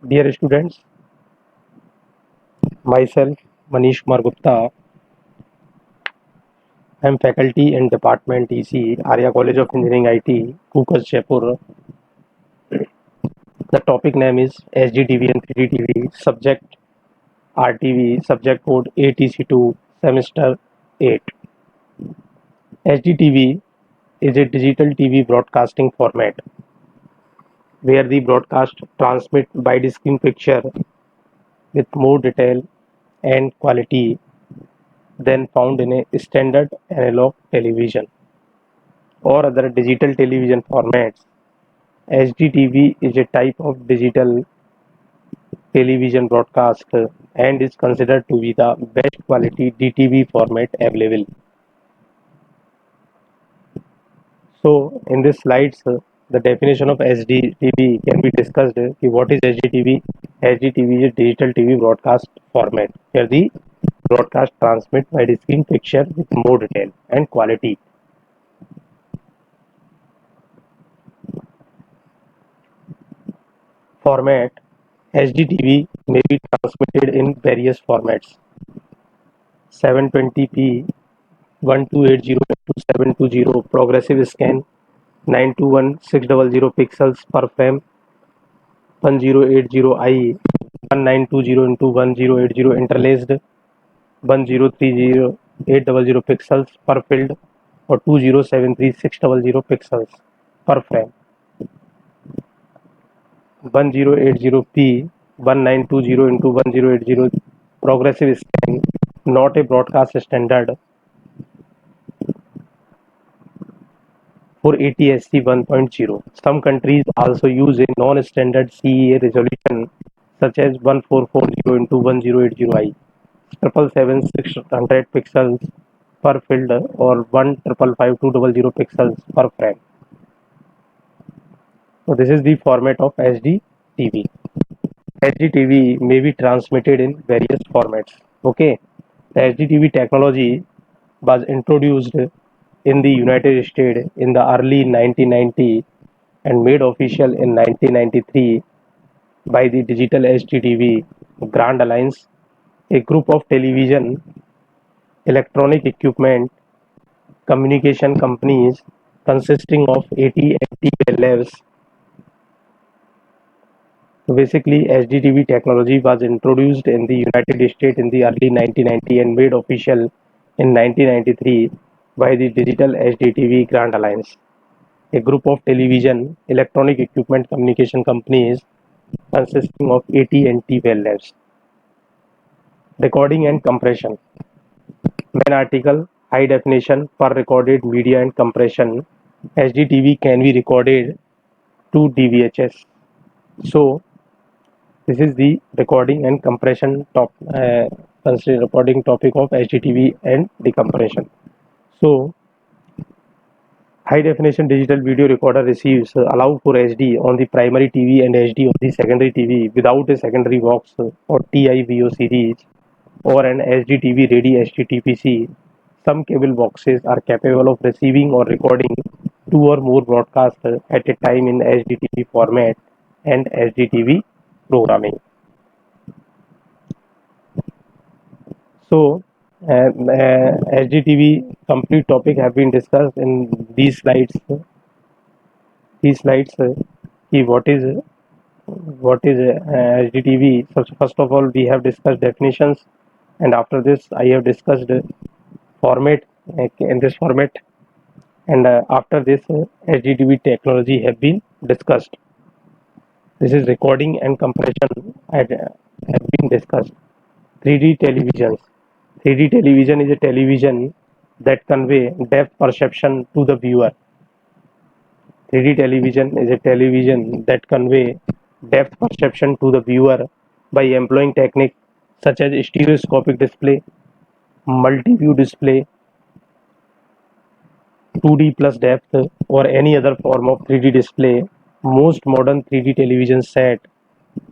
Dear students, myself Manish Kumar Gupta. I am faculty in Department EC, Arya College of Engineering IT, Kukas, Jaipur. The topic name is SGTV and 3D TV. Subject RTV. Subject code ATC2. Semester 8. SGTV is a digital TV broadcasting format where the broadcast transmit by the screen picture with more detail and quality than found in a standard analog television or other digital television formats. HDTV is a type of digital television broadcast and is considered to be the best quality DTV format available. So, in this slides, the definition of HDTV can be discussed. What is HDTV? HDTV is a digital TV broadcast format where the broadcast transmit by the screen picture with more detail and quality. Format HDTV may be transmitted in various formats: 720p 1280 to 720 progressive scan, 921 600 pixels per frame, 1080i 1920 into 1080 interlaced, 1030 800 pixels per field, or 2073 600 pixels per frame. 1080p 1920 into 1080 progressive scan, not a broadcast standard for ATSC 1.0. Some countries also use a non-standard CEA resolution such as 1440 into 1080i, 777 600 pixels per field, or 1555 200 pixels per frame. So this is the format of HDTV. HDTV may be transmitted in various formats. Okay, the HDTV technology was introduced in the United States in the early 1990 and made official in 1993 by the Digital HDTV Grand Alliance, a group of television, electronic equipment, communication companies consisting of 80 and labs. So basically, HDTV technology was introduced in the United States in the early 1990 and made official in 1993 by the Digital HDTV Grand Alliance, a group of television, electronic equipment communication companies consisting of AT&T Bell Labs. Recording and compression. Main article: high definition per recorded media and compression. HDTV can be recorded to DVHS. So this is the recording and compression recording topic of HDTV and the compression. So high definition digital video recorder receives allow for HD on the primary TV and HD on the secondary TV without a secondary box or TIVO series or an HDTV ready HDTPC. Some cable boxes are capable of receiving or recording two or more broadcasts at a time in HDTV format and HDTV programming. So, HDTV complete topic have been discussed in these slides. These slides, what is HDTV? So first of all, we have discussed definitions, and after this, I have discussed format in this format, and after this, HDTV technology have been discussed. This is recording and compression have been discussed. 3D televisions. 3D television is a television that convey depth perception to the viewer. 3D television is a television that convey depth perception to the viewer by employing techniques such as stereoscopic display, multi-view display, 2D plus depth, or any other form of 3D display. Most modern 3D television set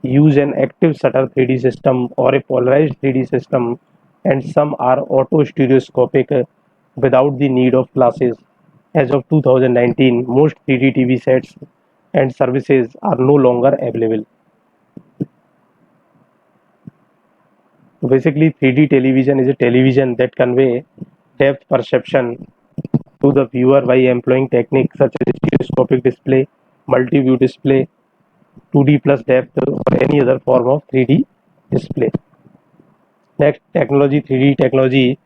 use an active shutter 3D system or a polarized 3D system, and some are auto stereoscopic without the need of glasses. As of 2019, most 3D TV sets and services are no longer available. So basically, 3D television is a television that convey depth perception to the viewer by employing techniques such as stereoscopic display, multi-view display, 2D plus depth, or any other form of 3D display. Next, technology, 3D technology.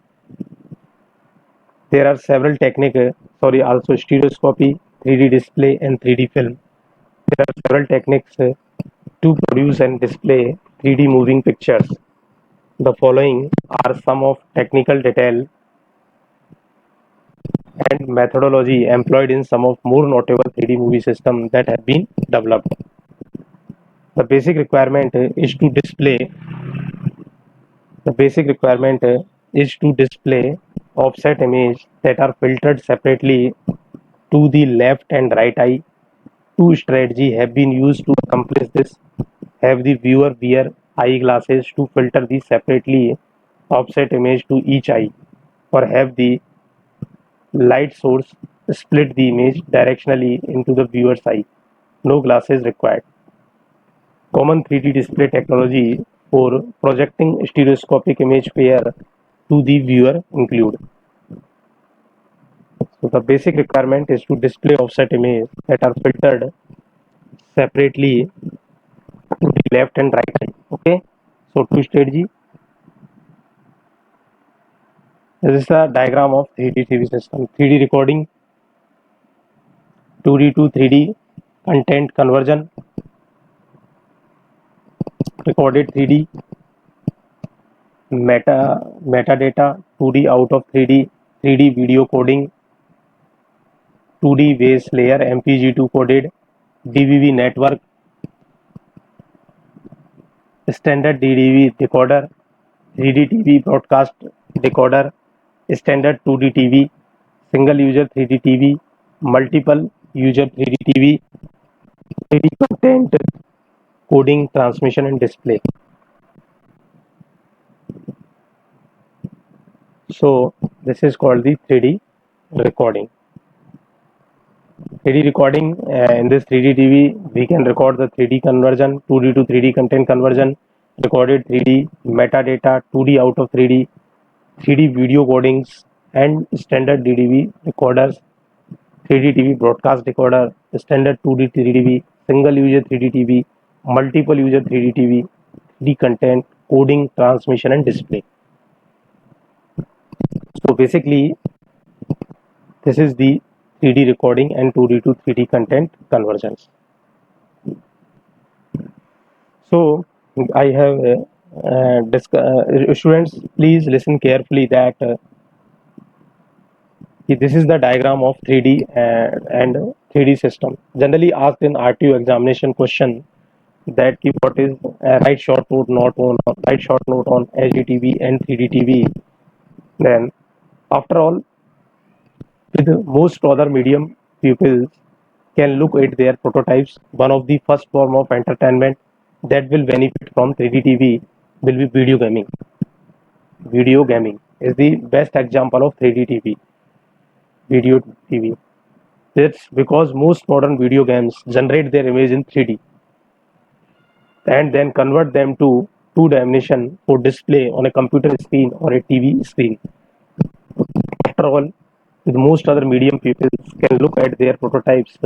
There are several techniques, also stereoscopy, 3D display, and 3D film. There are several techniques to produce and display 3D moving pictures. The following are some of technical detail and methodology employed in some of more notable 3D movie systems that have been developed. The basic requirement is to display the basic requirement is to display offset image that are filtered separately to the left and right eye. Two strategies have been used to accomplish this. Have the viewer wear eyeglasses to filter the separately offset image to each eye, or have the light source split the image directionally into the viewer's eye. No glasses required. Common 3D display technology for projecting stereoscopic image pair to the viewer include. So the basic requirement is to display offset image that are filtered separately to the left and right eye. Okay. So two strategy. This is a diagram of 3D TV system. 3D recording, 2D to 3D content conversion, recorded 3D, metadata, 2D out of 3D, 3D video coding, 2D base layer, MPG2 coded, DVB network, standard DVB decoder, 3D TV broadcast decoder, standard 2D TV, single user 3D TV, multiple user 3D TV, 3D content coding, transmission and display. So this is called the 3D recording. 3D recording, in this 3D TV we can record the 3D conversion, 2D to 3D content conversion, recorded 3D metadata, 2D out of 3D, 3D video codings and standard DDV recorders, 3D TV broadcast decoder, standard 2D 3D, single user 3D TV, multiple user 3D TV, 3D content coding, transmission and display. So basically this is the 3D recording and 2D to 3D content conversions. So I have students, please listen carefully that this is the diagram of 3D and 3D system. Generally asked in RTO examination question that what is a right short note not on right short note on HDTV and 3D TV. Then after all, with most other medium pupils can look at their prototypes. One of the first form of entertainment that will benefit from 3D TV will be video gaming. Video gaming is the best example of 3D TV. Video TV. That's because most modern video games generate their image in 3D and then convert them to two dimension for display on a computer screen or a TV screen. After all, with most other medium people can look at their prototypes.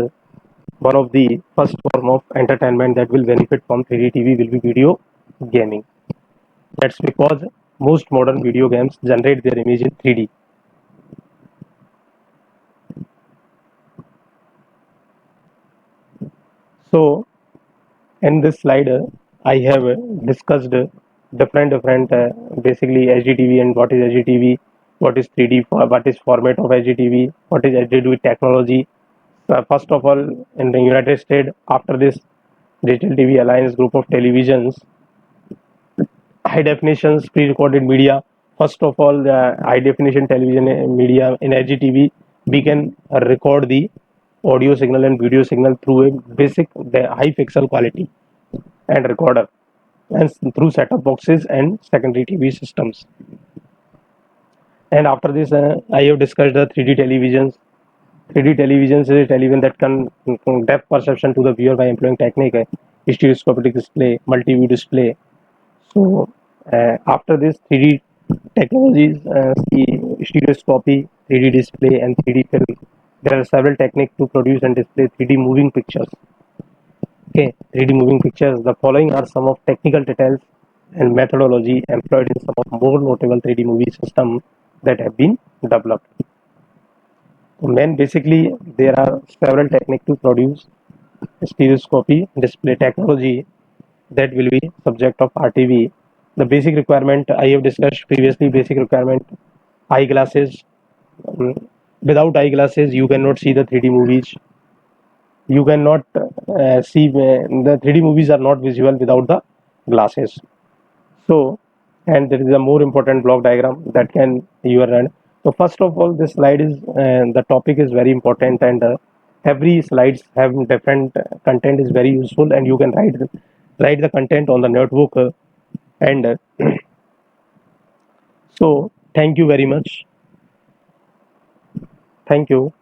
One of the first form of entertainment that will benefit from 3D TV will be video gaming. That's because most modern video games generate their image in 3D. So in this slide, I have discussed different basically HDTV and what is HDTV, what is 3D, what is format of HDTV, what is HDTV technology. First of all, in the United States, after this Digital TV Alliance group of televisions, high definition pre-recorded media. First of all, the high definition television media in HDTV, we can record the audio signal and video signal through a basic high pixel quality and recorder and through set-top boxes and secondary TV systems. And after this, I have discussed the 3D televisions. 3D televisions is a television that can depth perception to the viewer by employing technique, stereoscopic display, multi-view display. So After this 3D technologies, stereoscopy, 3D display, and 3D film, there are several techniques to produce and display 3D moving pictures. Okay, 3D moving pictures. The following are some of technical details and methodology employed in some of more notable 3D movie systems that have been developed. So, basically, there are several techniques to produce stereoscopy display technology that will be subject of RTV. The basic requirement I have discussed previously, basic requirement eyeglasses. Without eyeglasses, you cannot see the 3D movies. You cannot see the 3D movies are not visual without the glasses. So, and there is a more important block diagram that can you run. So first of all, this slide is the topic is very important, and every slides have different content is very useful, and you can write the content on the notebook. And so thank you very much. Thank you.